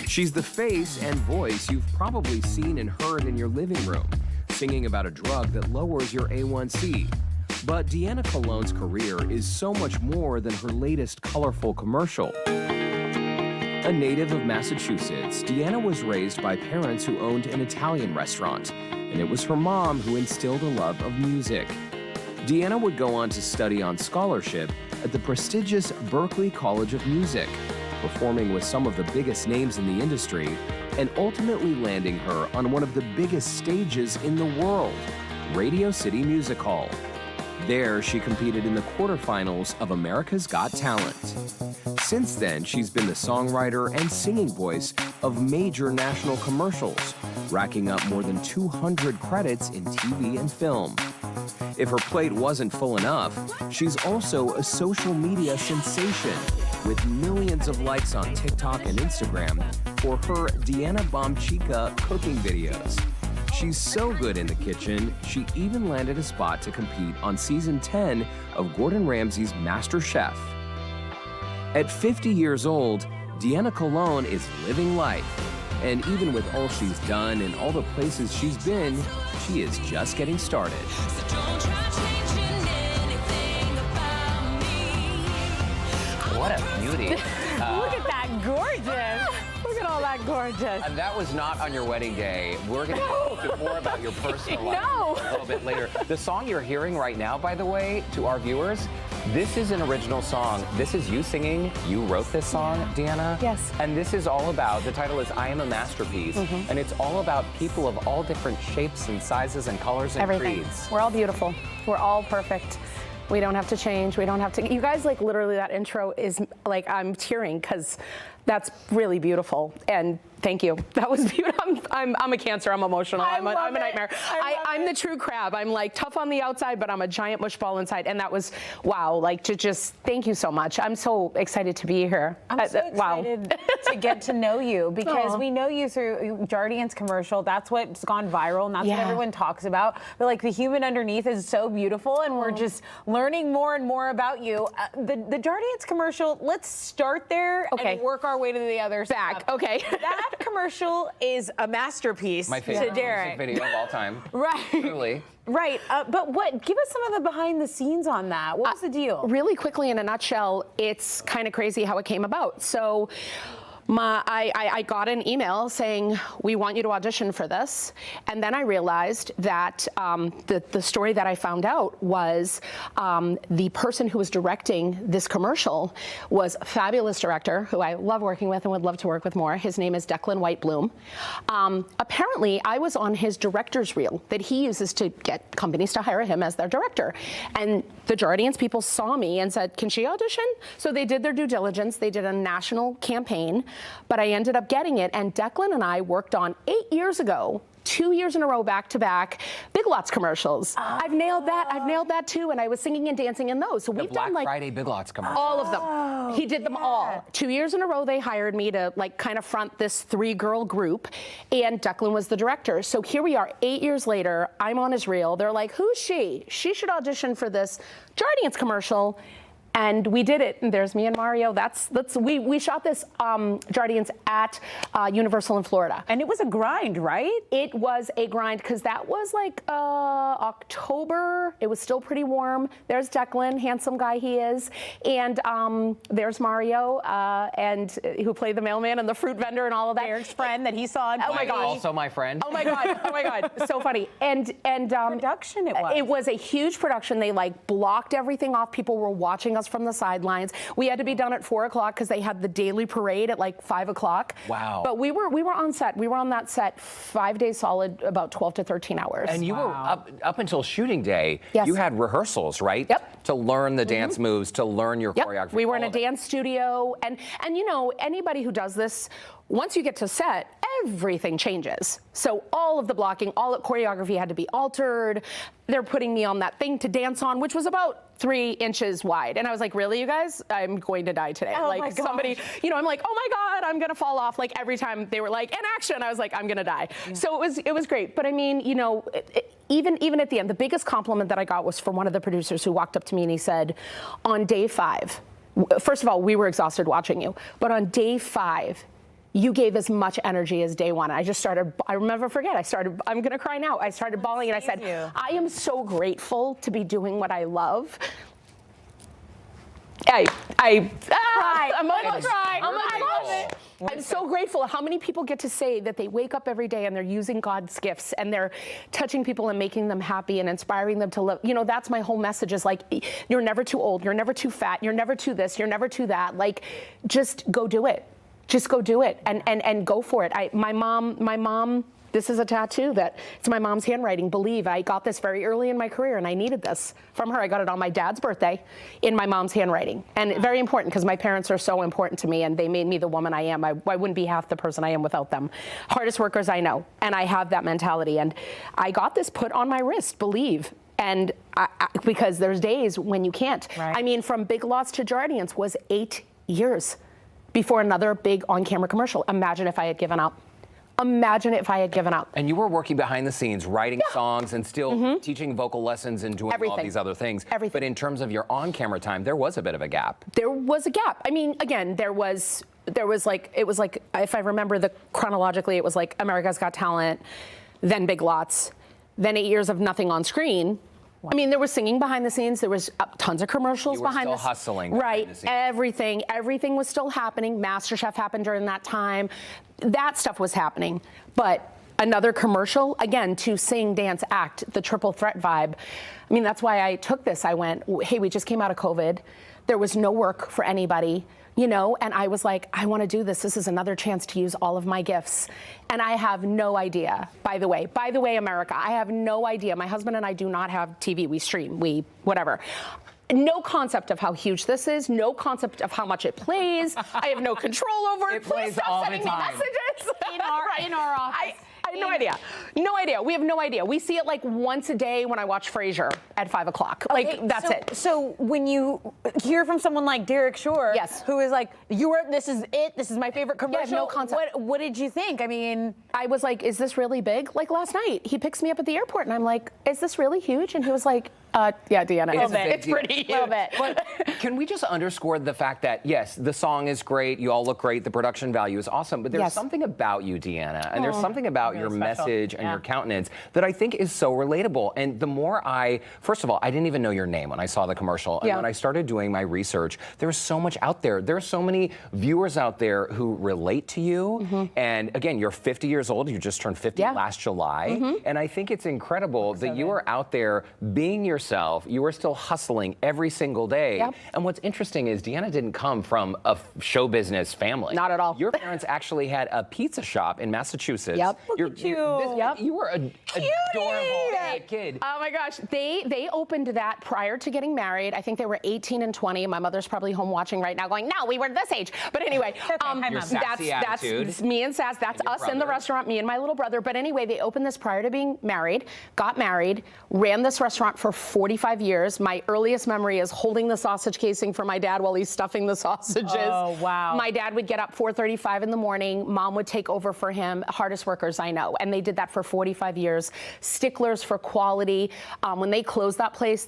She's the face and voice you've probably seen and heard in your living room, singing about a drug that lowers your A1C. But Deanna Cologne's career is so much more than her latest colorful commercial. A native of Massachusetts, Deanna was raised by parents who owned an Italian restaurant, and it was her mom who instilled a love of music. Deanna would go on to study on scholarship at the prestigious Berkeley College of Music, performing with some of the biggest names in the industry, and ultimately landing her on one of the biggest stages in the world, Radio City Music Hall. There, she competed in the quarterfinals of America's Got Talent. Since then, she's been the songwriter and singing voice of major national commercials, racking up more than 200 credits in TV and film. If her plate wasn't full enough, she's also a social media sensation, with millions of likes on TikTok and Instagram for her Deanna Bomchica cooking videos. She's so good in the kitchen, she even landed a spot to compete on season 10 of Gordon Ramsay's Master Chef. At 50 years old, Deanna Cologne is living life. And even with all she's done and all the places she's been, she is just getting started. What a beauty. Look at that gorgeous. Look at all that gorgeous. And that was not on your wedding day. We're going to talk a bit more about your personal life a little bit later. The song you're hearing right now, by the way, to our viewers, this is an original song. This is you singing. You wrote this song, Deanna. Yes. And this is all about, the title is I Am a Masterpiece. And it's all about people of all different shapes and sizes and colors and Everything. creeds. We're all beautiful. We're all perfect. We don't have to change. We don't have to. You guys, like, literally, that intro is like, I'm tearing because that's really beautiful. And thank you. That was beautiful. I'm a Cancer. I'm emotional. I'm a nightmare. I'm the true crab. I'm like tough on the outside, but I'm a giant mush ball inside. And that was, wow, like, to just thank you so much. I'm so excited to be here. I'm so excited to get to know you because we know you through Jardian's commercial. That's what's gone viral, and that's what everyone talks about. But like, the human underneath is so beautiful, and we're just learning more and more about you. The Jardian's commercial, let's start there and work our way to the other back. stuff. Okay. That commercial is a masterpiece. My favorite to Derek. music video of all time. Right. Truly. Right. But give us some of the behind the scenes on that. What was the deal? Really quickly, in a nutshell, it's kind of crazy how it came about. So I got an email saying, we want you to audition for this. And then I realized that the story that I found out was the person who was directing this commercial was a fabulous director who I love working with and would love to work with more. His name is Declan White-Bloom. Apparently, I was on his director's reel that he uses to get companies to hire him as their director. And the Jardians people saw me and said, can she audition? So they did their due diligence. They did a national campaign. But I ended up getting it, and Declan and I worked on 8 years ago, 2 years in a row, back to back, Big Lots commercials. I've nailed that too, and I was singing and dancing in those. So we've done like Friday Big Lots commercials. all of them. He did them all. 2 years in a row, they hired me to like kind of front this 3-girl group, and Declan was the director. So here we are, 8 years later. I'm on his reel. They're like, who's she? She should audition for this Jardians commercial. And we did it, and there's me and Mario. We shot this Jardians at Universal in Florida. And it was a grind, right? It was a grind, because that was like October. It was still pretty warm. There's Declan, handsome guy he is. And there's Mario, and who played the mailman and the fruit vendor and all of that. Eric's friend that he saw on Oh my God. Also my friend. Oh my God, oh my God, so funny. And production it was. It was a huge production. They like blocked everything off. People were watching us from the sidelines. We had to be done at 4 o'clock because they had the daily parade at like 5 o'clock. Wow. But we were on set. We were on that set 5 days solid, about 12 to 13 hours. And you were up until shooting day. Yes. You had rehearsals, right? Yep. To learn the dance moves, to learn your choreography. We were in a dance studio, and you know, anybody who does this, once you get to set, everything changes. So all of the blocking, all the choreography had to be altered. They're putting me on that thing to dance on, which was about 3 inches wide. And I was like, really, you guys? I'm going to die today. Oh like my somebody, you know, I'm like, oh my God, I'm gonna fall off. Like every time they were like, in action, I was like, I'm gonna die. Yeah. So it was great. But I mean, you know, even at the end, the biggest compliment that I got was from one of the producers who walked up to me and he said, on day 5, first of all, we were exhausted watching you, but on day 5, you gave as much energy as day one. I remember, I'm gonna cry now. I started bawling and I said, I am so grateful to be doing what I love. I'm almost crying. I'm so grateful. How many people get to say that they wake up every day and they're using God's gifts and they're touching people and making them happy and inspiring them to live. You know, that's my whole message is like, you're never too old, you're never too fat, you're never too this, you're never too that. Like, just go do it. Just go do it and go for it. My mom, this is a tattoo it's my mom's handwriting. Believe, I got this very early in my career and I needed this from her. I got it on my dad's birthday in my mom's handwriting. And very important because my parents are so important to me and they made me the woman I am. I wouldn't be half the person I am without them. Hardest workers I know. And I have that mentality. And I got this put on my wrist, believe. And because there's days when you can't. Right. I mean, from Big Lots to Jardiance was 8 years before another big on-camera commercial. Imagine if I had given up. Imagine if I had given up. And you were working behind the scenes, writing songs and still teaching vocal lessons and doing all these other things. But in terms of your on-camera time, there was a bit of a gap. There was a gap. I mean, again, there was like, it was like, if I remember chronologically, it was like America's Got Talent, then Big Lots, then 8 years of nothing on screen. Wow. I mean, there was singing behind the scenes. There was tons of commercials behind the scenes. You were still hustling. Right. Everything was still happening. MasterChef happened during that time. That stuff was happening. But another commercial, again, to sing, dance, act, the triple threat vibe. I mean, that's why I took this. I went, hey, we just came out of COVID. There was no work for anybody. You know, and I was like, I want to do this. This is another chance to use all of my gifts. And I have no idea, by the way, America, I have no idea. My husband and I do not have TV. We stream, whatever. No concept of how huge this is. No concept of how much it plays. I have no control over it. It plays all the time. Messages. In our office. I have no idea. No idea. We have no idea. We see it like once a day when I watch Frasier at 5 o'clock. Like, that's it. So when you hear from someone like Derek Shore, who is like, this is it, this is my favorite commercial. No concept. What did you think? I mean, I was like, is this really big? Like last night, he picks me up at the airport and I'm like, is this really huge? And he was like, yeah, Deanna, it's pretty huge. A little bit. But can we just underscore the fact that, yes, the song is great, you all look great, the production value is awesome, but there's something about you, Deanna, and there's something about your message and your countenance that I think is so relatable. And the more first of all, I didn't even know your name when I saw the commercial. And when I started doing my research, there was so much out there. There are so many viewers out there who relate to you. And again, you're 50 years old. You just turned 50 last July. And I think it's incredible that you are out there being yourself. You were still hustling every single day. And what's interesting is Deanna didn't come from a show business family. Not at all. Your parents actually had a pizza shop in Massachusetts. Look at you. You were an adorable kid. Oh my gosh. They opened that prior to getting married. I think they were 18 and 20. My mother's probably home watching right now going, no, we were this age. But anyway, that's me and Sass. That's us in the restaurant, me and my little brother. But anyway, they opened this prior to being married, got married, ran this restaurant for 45 years. My earliest memory is holding the sausage casing for my dad while he's stuffing the sausages. Oh, wow. My dad would get up 4:35 in the morning. Mom would take over for him. Hardest workers I know. And they did that for 45 years. Sticklers for quality. When they closed that place,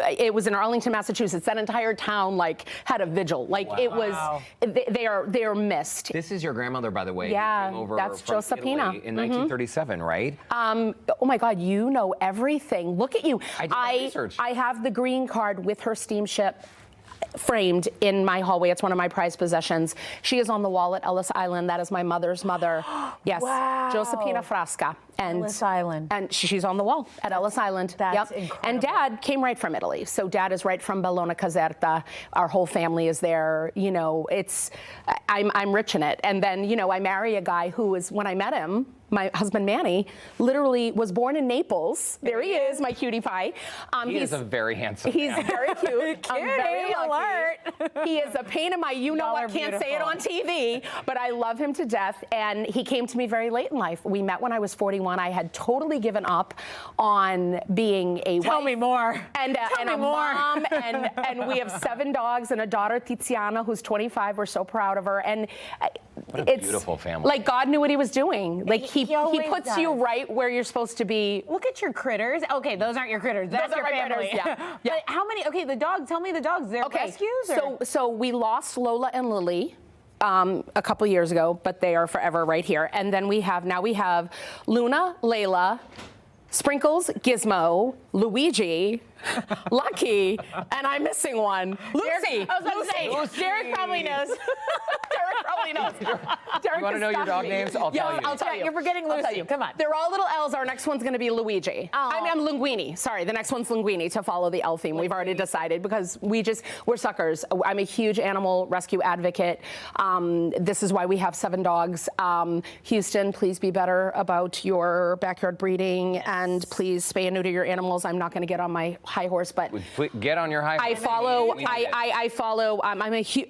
it was in Arlington, Massachusetts. That entire town had a vigil. It was. They are missed. This is your grandmother, by the way. Yeah, who came over that's from Josephina Italy in 1937, right? Oh my God, you know everything. Look at you. I did my research. I have the green card with her steamship framed in my hallway. It's one of my prized possessions. She is on the wall at Ellis Island. That is my mother's mother. Yes, wow. Josephina Frasca. Ellis Island. And she's on the wall at Ellis Island. That's incredible. And Dad came right from Italy. So Dad is right from Bellona Caserta. Our whole family is there. You know, I'm rich in it. And then, I marry a guy who is, when I met him, my husband Manny literally was born in Naples. There he is, my cutie pie. He is a very handsome He's man. very cute. I'm very alert. He is a pain in my can't say it on TV, but I love him to death. And he came to me very late in life. We met when I was 41. I had totally given up on being a Tell wife me more. And a mom. And we have 7 dogs and a daughter, Tiziana, who's 25. We're so proud of her. And what a beautiful family. Like God knew what he was doing. Like he puts you right where you're supposed to be. Look at your critters. Okay, those aren't your critters. That's your family. Yeah. But how many? Okay, the dogs. Tell me the dogs. They're rescues. So we lost Lola and Lily. a couple years ago, but they are forever right here. And then we have Luna, Layla, Sprinkles, Gizmo, Luigi, Lucky, and I'm missing one. Lucy. I was about to say, Derek probably knows. Derek probably knows. Derek You want to know your dog names? I'll tell you. I'll tell you. You're forgetting Lucy. Come on. They're all little L's. Our next one's going to be Luigi. I mean, I'm Linguini. Sorry, the next one's Linguini to follow the L theme. We've already decided because we're suckers. I'm a huge animal rescue advocate. This is why we have 7 dogs. Houston, please be better about your backyard breeding and please spay and neuter your animals. I'm not going to get on my high horse, but Get on your high horse. I follow.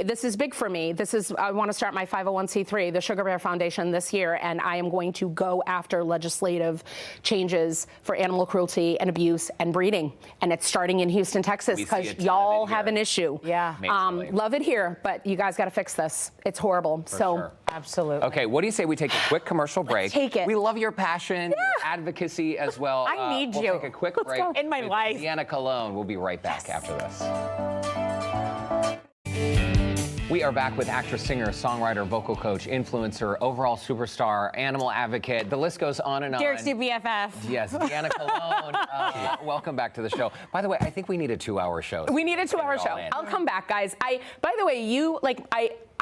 This is big for me. I want to start my 501c3, the Sugar Bear Foundation, this year, and I am going to go after legislative changes for animal cruelty and abuse and breeding. And it's starting in Houston, Texas, because y'all have an issue. Yeah. Love it here, but you guys got to fix this. It's horrible. Sure. Absolutely. Okay, what do you say we take a quick commercial break? Take it. We love your passion, your advocacy as well. I need we'll you. Take a quick break go. In my with life. Deanna Cologne. We'll be right back after this. We are back with actress, singer, songwriter, vocal coach, influencer, overall superstar, animal advocate. The list goes on and on. Derek's new BFF. Yes, Deanna Cologne. Welcome back to the show. By the way, I think we need a 2-hour show. We need a 2-hour show. I'll come back, guys. By the way,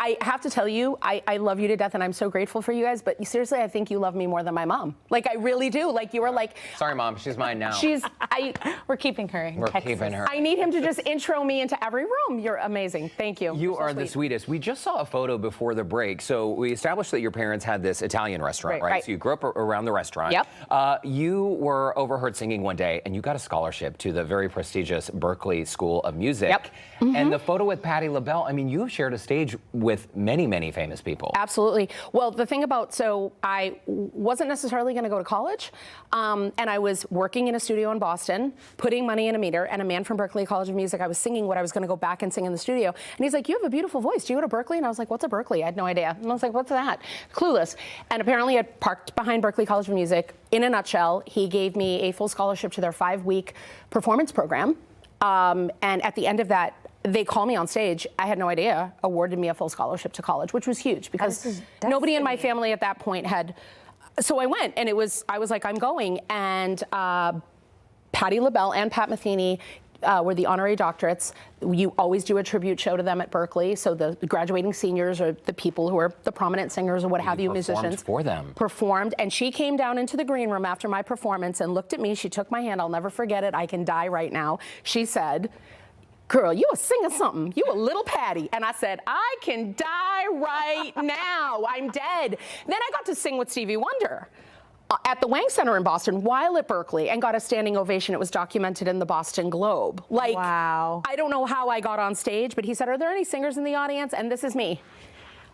I have to tell you, I love you to death, and I'm so grateful for you guys. But seriously, I think you love me more than my mom. Like, I really do. Like, you were like. Sorry, Mom. She's mine now. We're keeping her. We're keeping her. I need him to just intro me into every room. You're amazing. Thank you. You are the sweetest. We just saw a photo before the break. So we established that your parents had this Italian restaurant, right? So you grew up around the restaurant. Yep. You were overheard singing one day, and you got a scholarship to the very prestigious Berkeley School of Music. Yep. Mm-hmm. And the photo with Patti LaBelle, I mean, you have shared a stage with many, many famous people. Absolutely. Well, the thing about, so I wasn't necessarily going to go to college, and I was working in a studio in Boston, putting money in a meter, and a man from Berkeley College of Music, I was singing what I was going to go back and sing in the studio, and he's like, you have a beautiful voice. Do you go to Berkeley? And I was like, what's a Berkeley? I had no idea. And I was like, what's that? Clueless. And apparently I parked behind Berkeley College of Music. In a nutshell, he gave me a full scholarship to their 5-week performance program, and at the end of that, they call me on stage. I had no idea. Awarded me a full scholarship to college, which was huge because nobody in my family at that point had. So I went, and I was like, I'm going. And Patti LaBelle and Pat Metheny were the honorary doctorates. You always do a tribute show to them at Berkeley. So the graduating seniors are the people who are the prominent singers or what have you, musicians. For them. Performed. And she came down into the green room after my performance and looked at me. She took my hand. I'll never forget it. I can die right now. She said, girl, you a singing something. You a little Patty. And I said, I can die right now. I'm dead. Then I got to sing with Stevie Wonder at the Wang Center in Boston while at Berkeley and got a standing ovation. It was documented in the Boston Globe. Like, wow. I don't know how I got on stage, but he said, are there any singers in the audience? And this is me.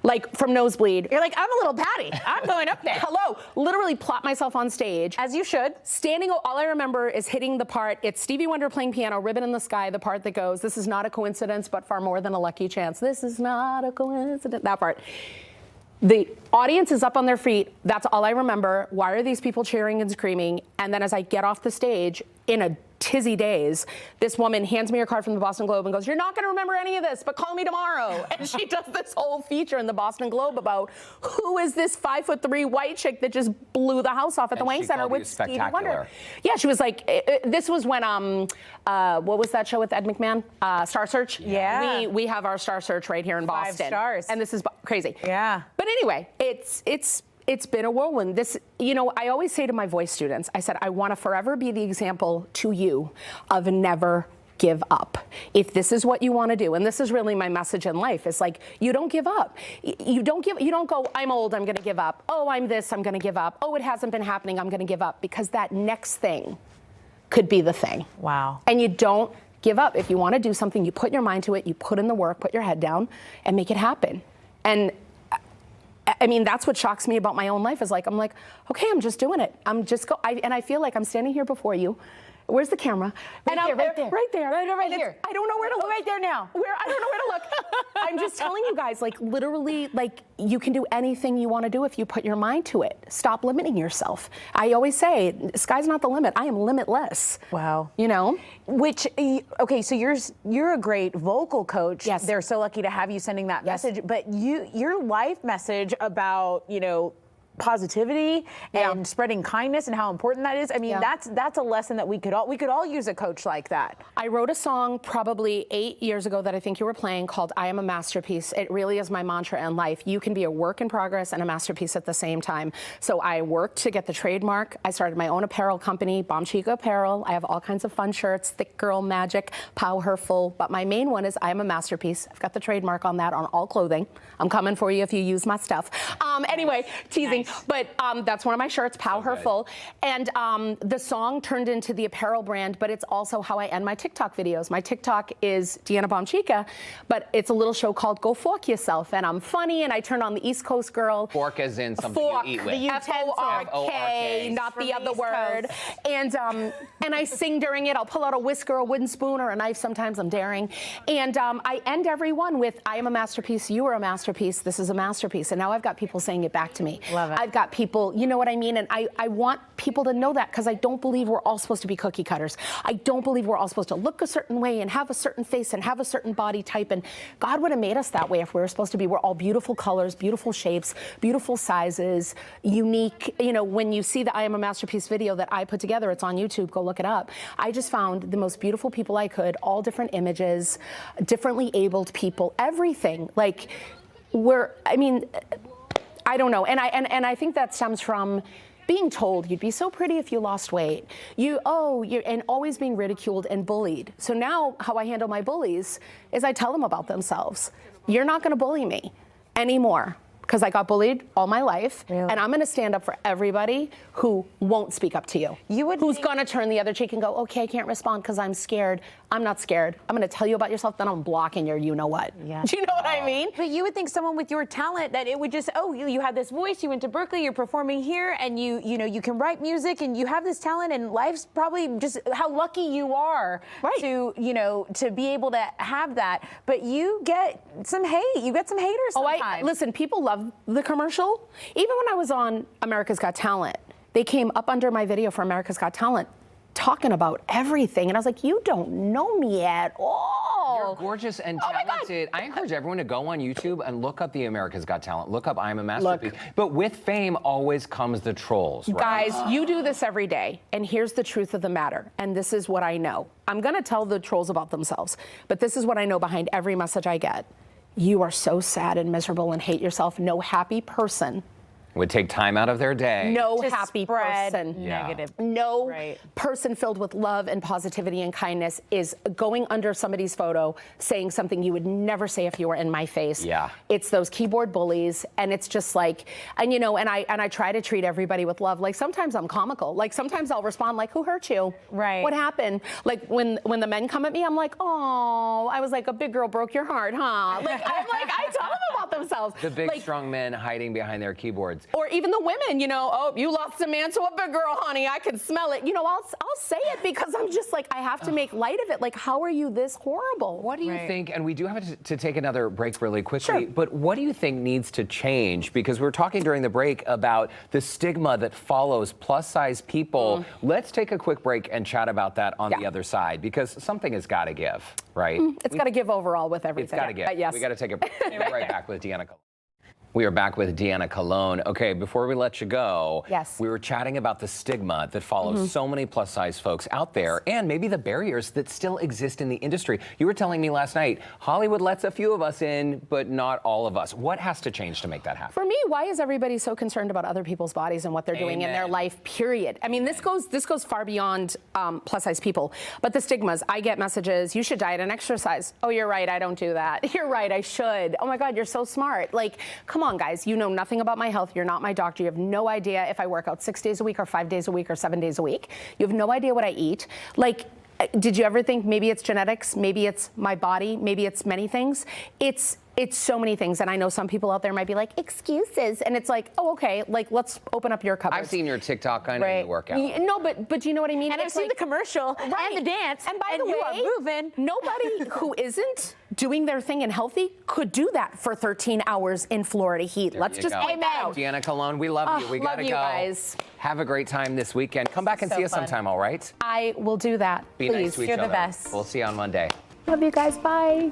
Like, from nosebleed. You're like, I'm a little Patty. I'm going up there. Hello. Literally plot myself on stage. As you should. Standing, all I remember is hitting the part. It's Stevie Wonder playing piano, Ribbon in the Sky, the part that goes, this is not a coincidence, but far more than a lucky chance. This is not a coincidence. That part. The audience is up on their feet. That's all I remember. Why are these people cheering and screaming? And then as I get off the stage, in a tizzy daze, this woman hands me her card from the Boston Globe and goes, you're not going to remember any of this, but call me tomorrow. And she does this whole feature in the Boston Globe about who is this 5'3" white chick that just blew the house off at the Wang Center with Stevie Wonder. Yeah, she was like, this was when, what was that show with Ed McMahon? Star Search? Yeah. We have our Star Search right here in Boston. 5 stars. And this is crazy. Yeah. But anyway, it's been a whirlwind. This, I always say to my voice students, I said, I want to forever be the example to you of never give up. If this is what you want to do, and this is really my message in life, it's like, you don't give up. You don't go, I'm old, I'm going to give up. Oh, I'm this, I'm going to give up. Oh, it hasn't been happening, I'm going to give up. Because that next thing could be the thing. Wow. And you don't give up. If you want to do something, you put your mind to it, you put in the work, put your head down, and make it happen. And I mean, that's what shocks me about my own life is like, I'm like, okay, I'm just doing it. And I feel like I'm standing here before you Where's the camera? Right there. Right there. Right here. I don't know where to look. Right there now. I don't know where to look. I'm just telling you guys, like, literally, like, you can do anything you want to do if you put your mind to it. Stop limiting yourself. I always say, sky's not the limit. I am limitless. Wow. You know? Which, okay, so you're a great vocal coach. Yes. They're so lucky to have you sending that message. But your life message about, positivity and spreading kindness and how important that is. I mean, that's a lesson that we could all use a coach like that. I wrote a song probably 8 years ago that I think you were playing called I Am a Masterpiece. It really is my mantra in life. You can be a work in progress and a masterpiece at the same time. So I worked to get the trademark. I started my own apparel company, Bomb Chica Apparel. I have all kinds of fun shirts, Thick Girl Magic, Powerful. But my main one is I Am a Masterpiece. I've got the trademark on that on all clothing. I'm coming for you if you use my stuff. Anyway, teasing. Nice. But that's one of my shirts, Powerful. And the song turned into the apparel brand, but it's also how I end my TikTok videos. My TikTok is Deanna Bomb Chica, but it's a little show called Go Fork Yourself. And I'm funny, and I turned on the East Coast girl. Fork as in something fork, you eat with. F-O-R-K, not the other word. And I sing during it. I'll pull out a whisker, a wooden spoon, or a knife. Sometimes I'm daring. And I end every one with, I am a masterpiece, you are a masterpiece, this is a masterpiece. And now I've got people saying it back to me. Love it. I've got people, you know what I mean? And I want people to know that, because I don't believe we're all supposed to be cookie cutters. I don't believe we're all supposed to look a certain way and have a certain face and have a certain body type. And God would have made us that way if we were supposed to be. We're all beautiful colors, beautiful shapes, beautiful sizes, unique. You know, when you see the I Am a Masterpiece video that I put together, it's on YouTube, go look it up. I just found the most beautiful people I could, all different images, differently abled people, everything. Like, I don't know, and I think that stems from being told you'd be so pretty if you lost weight. And always being ridiculed and bullied. So now how I handle my bullies is I tell them about themselves. You're not going to bully me anymore, because I got bullied all my life, and I'm going to stand up for everybody who won't speak up to you. Who's going to turn the other cheek and go, okay, I can't respond because I'm scared. I'm not scared. I'm going to tell you about yourself, then I'm blocking your you-know-what. Yeah. Do you know what I mean? But you would think someone with your talent that it would just, you have this voice, you went to Berkeley, you're performing here, and you can write music, and you have this talent, and life's probably just how lucky you are to be able to have that. But you get some hate. You get some haters sometimes. Listen, people love the commercial. Even when I was on America's Got Talent, they came up under my video for America's Got Talent talking about everything. And I was like, you don't know me at all. You're gorgeous and talented. I encourage everyone to go on YouTube and look up the America's Got Talent. Look up I Am a Masterpiece. But with fame always comes the trolls, right? Guys, you do this every day. And here's the truth of the matter. And this is what I know. I'm going to tell the trolls about themselves. But this is what I know behind every message I get. You are so sad and miserable and hate yourself. No happy person would take time out of their day. No happy person. Negative. No person filled with love and positivity and kindness is going under somebody's photo saying something you would never say if you were in my face. Yeah. It's those keyboard and it's just like, and I try to treat everybody with love. Like, sometimes I'm comical. Like, sometimes I'll respond like, who hurt you? Right. What happened? Like, when the men come at me, I'm like, oh, I was like, a big girl broke your heart, huh? Like, I tell them about themselves. The big, like, strong men hiding behind their keyboards. Or even the women, oh, you lost a man to a big girl, honey. I can smell it. I'll say it because I'm just like, I have to make light of it. Like, how are you this horrible? What do you think, and we do have to take another break really quickly, but what do you think needs to change? Because we were talking during the break about the stigma that follows plus-size people. Let's take a quick break and chat about that on the other side, because something has got to give, right? It's got to give overall with everything. It's got to give. Yes. We got to take a break. We'll be right back with Deanna. We are back with Deanna Colon. Okay, before we let you go, we were chatting about the stigma that follows so many plus-size folks out there, and maybe the barriers that still exist in the industry. You were telling me last night, Hollywood lets a few of us in, but not all of us. What has to change to make that happen? For me, why is everybody so concerned about other people's bodies and what they're doing in their life, period? I mean, this goes far beyond plus-size people, but the stigmas. I get messages, you should diet and exercise. Oh, you're right, I don't do that. You're right, I should. Oh my God, you're so smart. Like, come on, guys, you know nothing about my health. You're not my doctor. You have no idea if I work out 6 days a week or 5 days a week or 7 days a week. You have no idea what I eat. Like, did you ever think maybe it's genetics, maybe it's my body, maybe it's many things? It's so many things, and I know some people out there might be like, excuses, and it's like, oh, okay, like, let's open up your cupboard. I've seen your TikTok, I know you work out. No, but do you know what I mean? And I've seen the commercial and the dance, and by the you way, are moving. Nobody who isn't doing their thing and healthy could do that for 13 hours in Florida heat. Let's just point that out. Deanna Colon, we love you. We gotta go. Guys. Have a great time this weekend. Come back and see us sometime, all right? I will do that. Be Please. nice to each You're other. the best. We'll see you on Monday. Love you guys. Bye.